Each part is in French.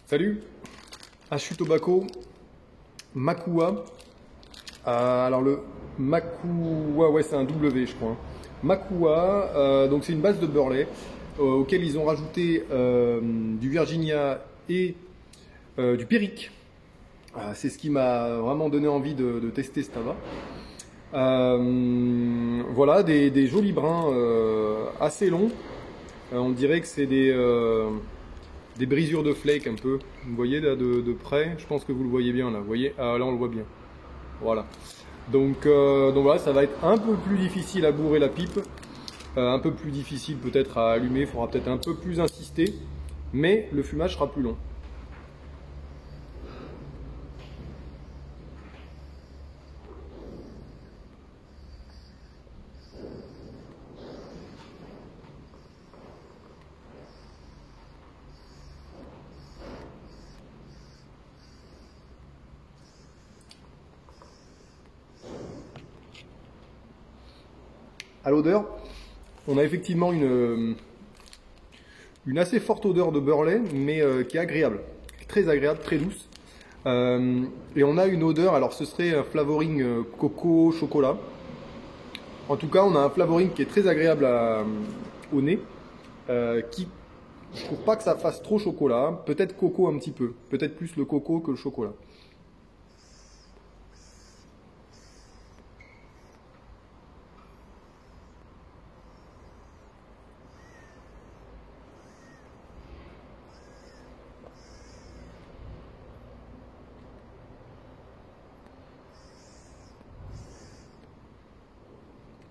Salut, Hachu Tobacco, Makua. Alors le Makua, ouais c'est un W je crois. Hein. Makua, donc c'est une base de Burley auquel ils ont rajouté du Virginia et du Perique. C'est ce qui m'a vraiment donné envie de tester ce tabac. Voilà, des jolis brins assez longs. On dirait que c'est des brisures de flake un peu. Vous voyez là de près, je pense que vous le voyez bien là. Vous voyez, ah, là on le voit bien. Voilà. Donc voilà, ça va être un peu plus difficile à bourrer la pipe, un peu plus difficile peut-être à allumer. Il faudra peut-être un peu plus insister, mais le fumage sera plus long. À l'odeur, on a effectivement une assez forte odeur de Burley, mais qui est agréable, très agréable, très douce. Et on a une odeur, alors ce serait un flavoring coco, chocolat. En tout cas, on a un flavoring qui est très agréable au nez, qui, je trouve pas que ça fasse trop chocolat, hein. Peut-être coco un petit peu, peut-être plus le coco que le chocolat.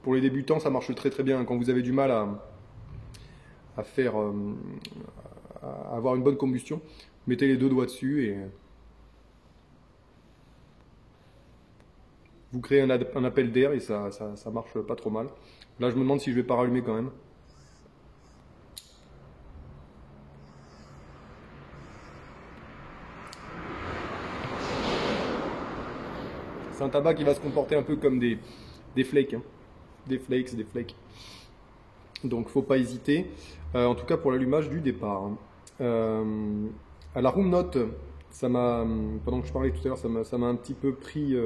Pour les débutants, ça marche très très bien. Quand vous avez du mal à faire, à avoir une bonne combustion, mettez les deux doigts dessus et vous créez un appel d'air et ça marche pas trop mal. Là, je me demande si je vais pas rallumer quand même. C'est un tabac qui va se comporter un peu comme des flakes, hein. Des flakes. Donc faut pas hésiter, en tout cas pour l'allumage du départ. À la room note, ça m'a, pendant que je parlais tout à l'heure, ça m'a un petit peu pris,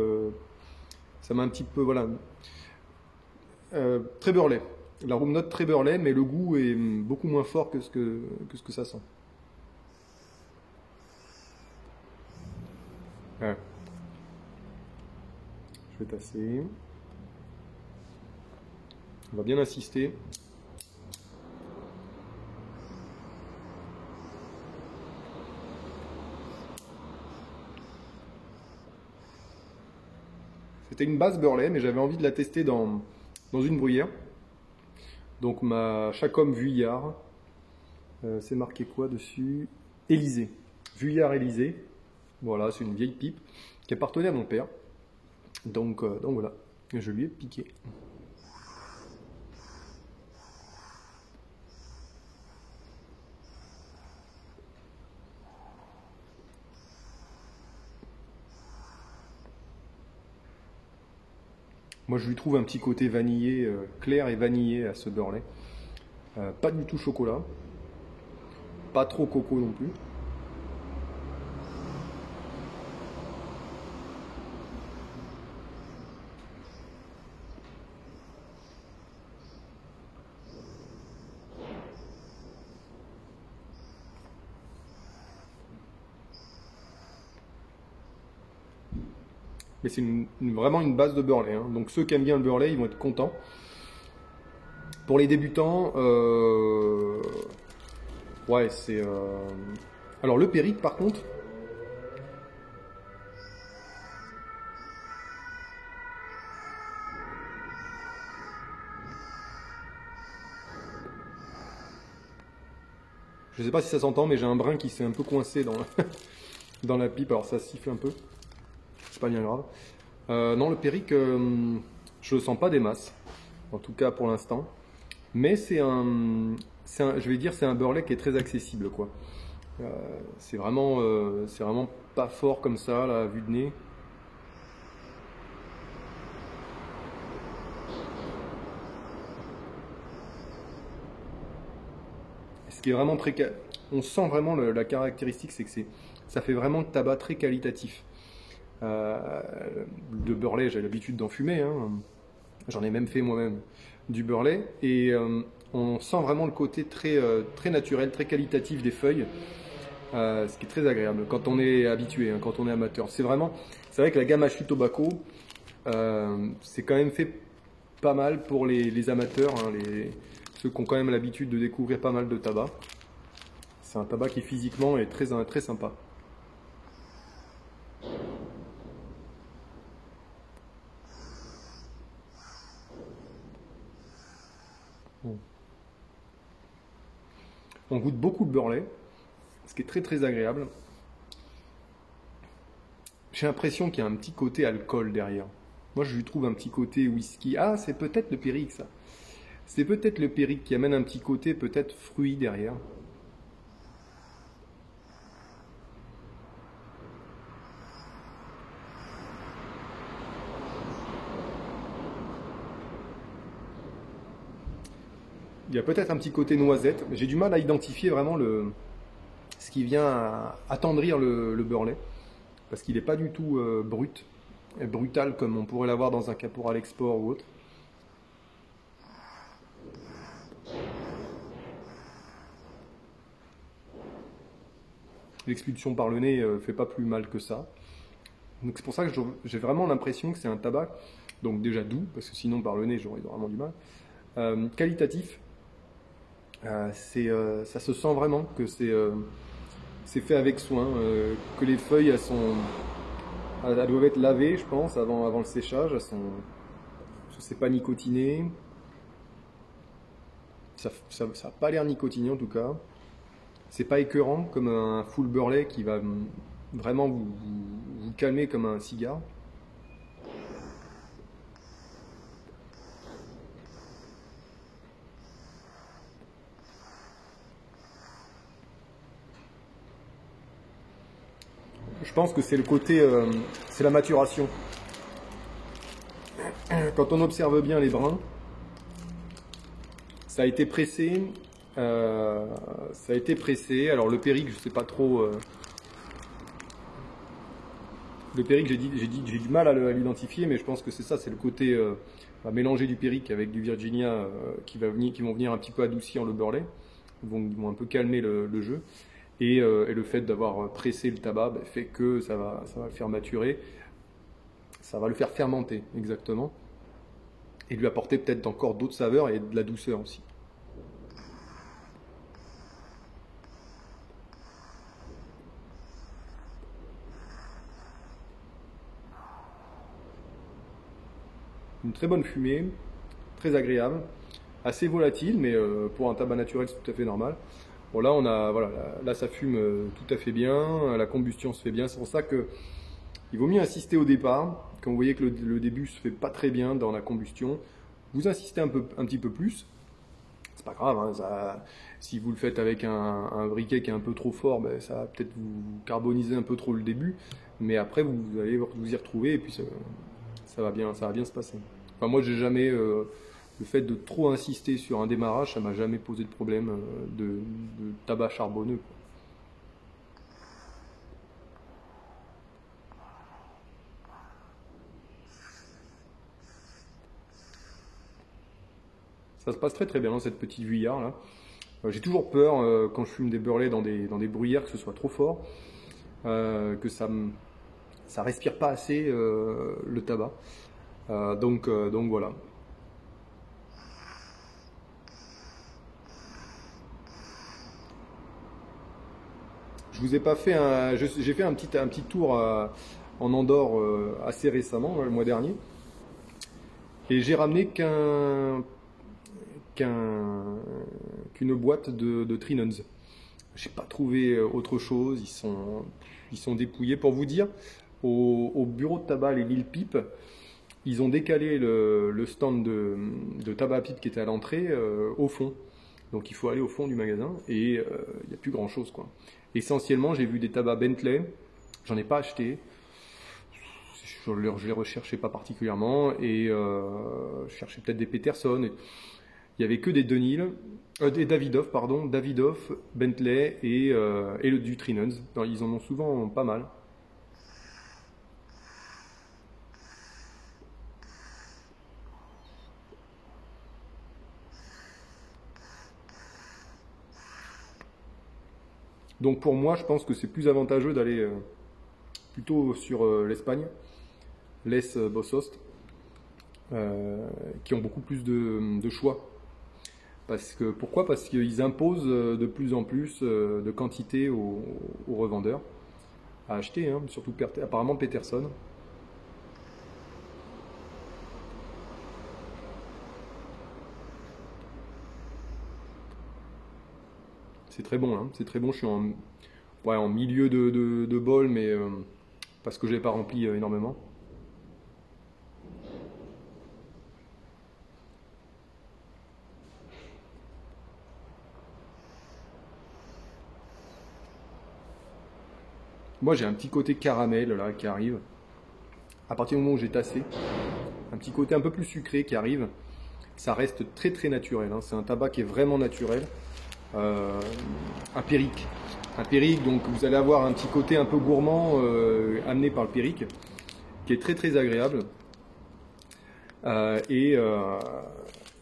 ça m'a un petit peu, voilà, très Burley. La room note très Burley, mais le goût est beaucoup moins fort que ce que ça sent. Ouais. Je vais tasser. On va bien insister. C'était une base Burley, mais j'avais envie de la tester dans une bruyère. Donc ma Chacom Vuillard, c'est marqué quoi dessus? Élysée. Vuillard Élysée. Voilà, c'est une vieille pipe qui appartenait à mon père. Donc voilà, je lui ai piqué. Moi, je lui trouve un petit côté vanillé, clair et vanillé à ce Burley. Pas du tout chocolat. Pas trop coco non plus. Mais c'est vraiment une base de Burley, hein. Donc ceux qui aiment bien le Burley, ils vont être contents. Pour les débutants, ouais, c'est... Alors le Perique, par contre, je sais pas si ça s'entend, mais j'ai un brin qui s'est un peu coincé dans la pipe. Alors ça siffle un peu, c'est pas bien grave. Non, le Perique, je le sens pas des masses, en tout cas pour l'instant. Mais je vais dire, c'est un Burley qui est très accessible, quoi. C'est vraiment pas fort comme ça, là, à vue de nez. ce qui est vraiment très... On sent vraiment la caractéristique, c'est que ça fait vraiment tabac très qualitatif. De Burley, j'ai l'habitude d'en fumer, hein. J'en ai même fait moi-même du Burley, et on sent vraiment le côté très naturel, très qualitatif des feuilles, ce qui est très agréable quand on est habitué, hein, quand on est amateur. C'est vrai que la gamme Hachu Tobacco, c'est quand même fait pas mal pour les amateurs, hein, ceux qui ont quand même l'habitude de découvrir pas mal de tabac. C'est un tabac qui physiquement est très sympa. On goûte beaucoup le Burley, ce qui est très agréable. J'ai l'impression qu'il y a un petit côté alcool derrière. Moi, je lui trouve un petit côté whisky. Ah, c'est peut-être le Périque, ça. C'est peut-être le Périque qui amène un petit côté peut-être fruit derrière. Il y a peut-être un petit côté noisette. J'ai du mal à identifier vraiment ce qui vient attendrir le Burley. Parce qu'il n'est pas du tout brut et brutal comme on pourrait l'avoir dans un Caporal Export ou autre. L'expulsion par le nez fait pas plus mal que ça. Donc c'est pour ça que j'ai vraiment l'impression que c'est un tabac, donc déjà doux, parce que sinon par le nez j'aurais vraiment du mal. Qualitatif, ça se sent vraiment que c'est fait avec soin, que les feuilles elles doivent être lavées, je pense, avant le séchage. C'est pas nicotiné. Ça n'a pas l'air nicotiné en tout cas. C'est pas écœurant comme un full Burley qui va vraiment vous calmer comme un cigare. Je pense que c'est le côté, c'est la maturation. Quand on observe bien les brins, ça a été pressé. Alors le Périque, je sais pas trop. Le Périque, j'ai du mal à l'identifier, mais je pense que c'est ça, c'est le côté mélanger du Périque avec du Virginia qui vont venir un petit peu adoucir le Burley, ils vont un peu calmer le jeu. Et le fait d'avoir pressé le tabac fait que ça va le faire maturer, ça va le faire fermenter exactement, et lui apporter peut-être encore d'autres saveurs et de la douceur aussi. Une très bonne fumée, très agréable, assez volatile, mais pour un tabac naturel c'est tout à fait normal. Bon voilà, là ça fume tout à fait bien, la combustion se fait bien, c'est pour ça que il vaut mieux insister au départ. Quand vous voyez que le début se fait pas très bien dans la combustion, vous insistez un petit peu plus. C'est pas grave, hein, si vous le faites avec un briquet qui est un peu trop fort, ça va peut-être vous carboniser un peu trop le début, mais après vous allez vous y retrouver et puis ça va bien se passer. Enfin, moi j'ai jamais le fait de trop insister sur un démarrage, ça m'a jamais posé de problème de tabac charbonneux, quoi. Ça se passe très bien dans cette petite vuillard là. J'ai toujours peur quand je fume des Burley dans des bruyères que ce soit trop fort, que ça respire pas assez le tabac. Donc voilà. Je vous ai pas fait j'ai fait un petit tour en Andorre assez récemment, le mois dernier, et j'ai ramené qu'une boîte de Trinons. J'ai pas trouvé autre chose, ils sont dépouillés. Pour vous dire, au bureau de tabac, les Lille Pipe, ils ont décalé le stand de tabac à pipe qui était à l'entrée au fond. Donc il faut aller au fond du magasin et il n'y a plus grand chose, quoi. Essentiellement, j'ai vu des tabacs Bentley, j'en ai pas acheté. Je les recherchais pas particulièrement et je cherchais peut-être des Peterson. Il y avait que des Dunhill, des Davidoff, pardon, Davidoff, Bentley et le du Trinons. Ils en ont souvent pas mal. Donc pour moi, je pense que c'est plus avantageux d'aller plutôt sur l'Espagne, les Bosost, qui ont beaucoup plus de choix. Pourquoi? Parce qu'ils imposent de plus en plus de quantité aux revendeurs à acheter, hein, surtout apparemment Peterson. C'est très bon, hein, c'est très bon. Je suis en milieu de bol, mais parce que je l'ai pas rempli énormément. Moi, j'ai un petit côté caramel là qui arrive. À partir du moment où j'ai tassé, un petit côté un peu plus sucré qui arrive. Ça reste très très naturel, hein. C'est un tabac qui est vraiment naturel. Un périque. Un périque, donc vous allez avoir un petit côté un peu gourmand amené par le périque, qui est très très agréable. Et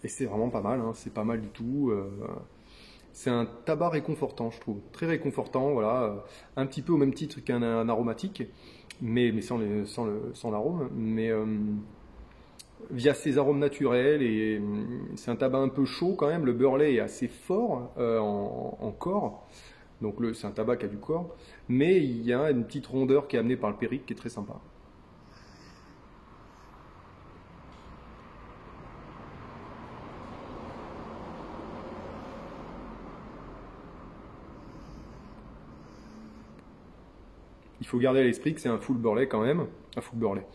c'est vraiment pas mal, hein. C'est pas mal du tout. C'est un tabac réconfortant, je trouve. Très réconfortant, voilà. Un petit peu au même titre qu'un aromatique, mais sans l'arôme. Mais via ses arômes naturels, et c'est un tabac un peu chaud quand même. Le Burley est assez fort en corps, donc c'est un tabac qui a du corps, mais il y a une petite rondeur qui est amenée par le périque qui est très sympa. Il faut garder à l'esprit que c'est un full Burley quand même, un full Burley,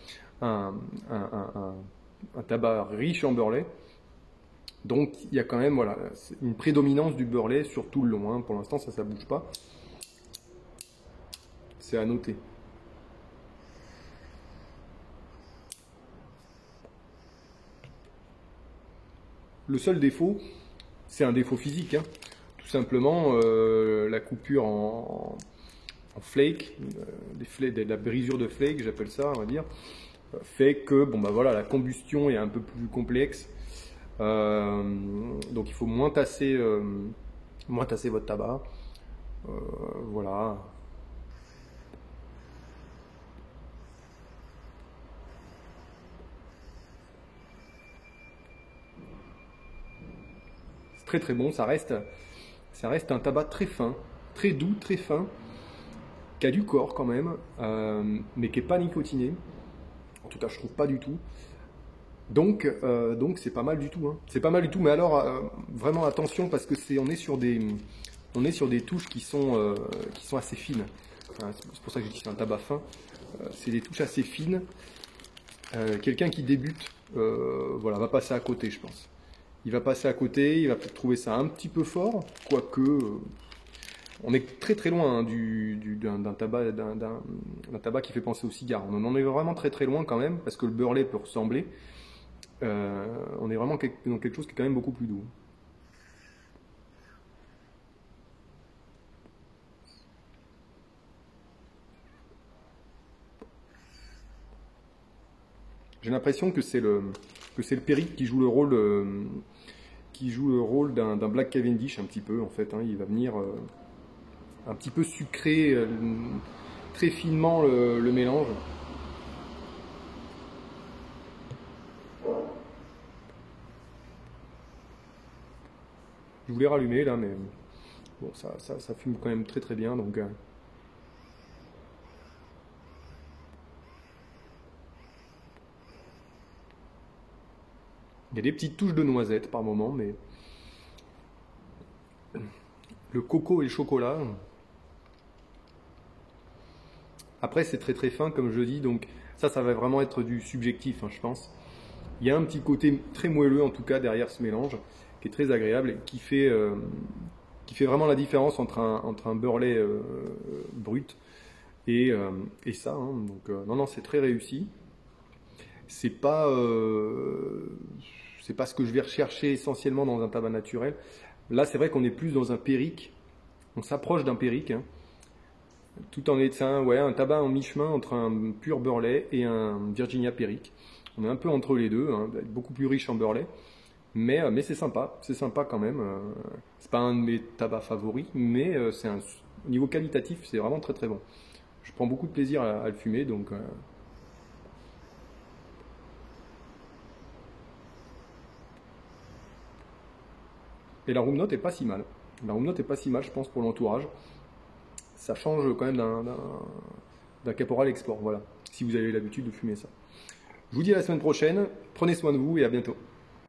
un, un tabac riche en Burley. Donc il y a quand même voilà, une prédominance du Burley sur tout le long, hein. Pour l'instant ça bouge pas. C'est à noter. Le seul défaut, c'est un défaut physique, hein. Tout simplement la coupure en flake, de la brisure de flake, j'appelle ça, on va dire, fait que bon bah voilà, la combustion est un peu plus complexe. Donc il faut moins tasser votre tabac. Voilà. C'est très très bon, ça reste un tabac très fin, très doux, très fin, qui a du corps quand même, mais qui n'est pas nicotiné. En tout cas, je trouve pas du tout. Donc c'est pas mal du tout, hein. C'est pas mal du tout, mais alors vraiment attention parce que on est sur des touches qui sont assez fines. C'est pour ça que je dis que c'est un tabac fin. C'est des touches assez fines. Quelqu'un qui débute, voilà, va passer à côté, je pense. Il va passer à côté, il va peut-être trouver ça un petit peu fort, quoique on est très très loin, hein, d'un tabac qui fait penser au cigare. On en est vraiment très très loin quand même, parce que le Burley peut ressembler. On est vraiment dans quelque chose qui est quand même beaucoup plus doux. J'ai l'impression que c'est le périque qui joue le rôle d'un Black Cavendish un petit peu en fait, hein. Il va venir un petit peu sucrer très finement le mélange. Je voulais rallumer là, mais bon, ça fume quand même très très bien, donc il y a des petites touches de noisette par moment, mais le coco et le chocolat. Après, c'est très très fin, comme je dis, donc ça va vraiment être du subjectif, hein, je pense. Il y a un petit côté très moelleux, en tout cas, derrière ce mélange, qui est très agréable et qui fait vraiment la différence entre un Burley brut et ça, hein. Donc, non, c'est très réussi. C'est pas c'est pas ce que je vais rechercher essentiellement dans un tabac naturel. Là, c'est vrai qu'on est plus dans un périque. On s'approche d'un périque, hein, tout en étant un tabac en mi-chemin entre un pur Burley et un Virginia Perique. On est un peu entre les deux, hein, beaucoup plus riche en Burley, mais c'est sympa quand même. C'est pas un de mes tabacs favoris, mais au niveau qualitatif, c'est vraiment très très bon. Je prends beaucoup de plaisir à le fumer, donc. Et la room note est pas si mal. La room note est pas si mal, je pense, pour l'entourage. Ça change quand même d'un Caporal Export, voilà. Si vous avez l'habitude de fumer ça. Je vous dis à la semaine prochaine. Prenez soin de vous et à bientôt.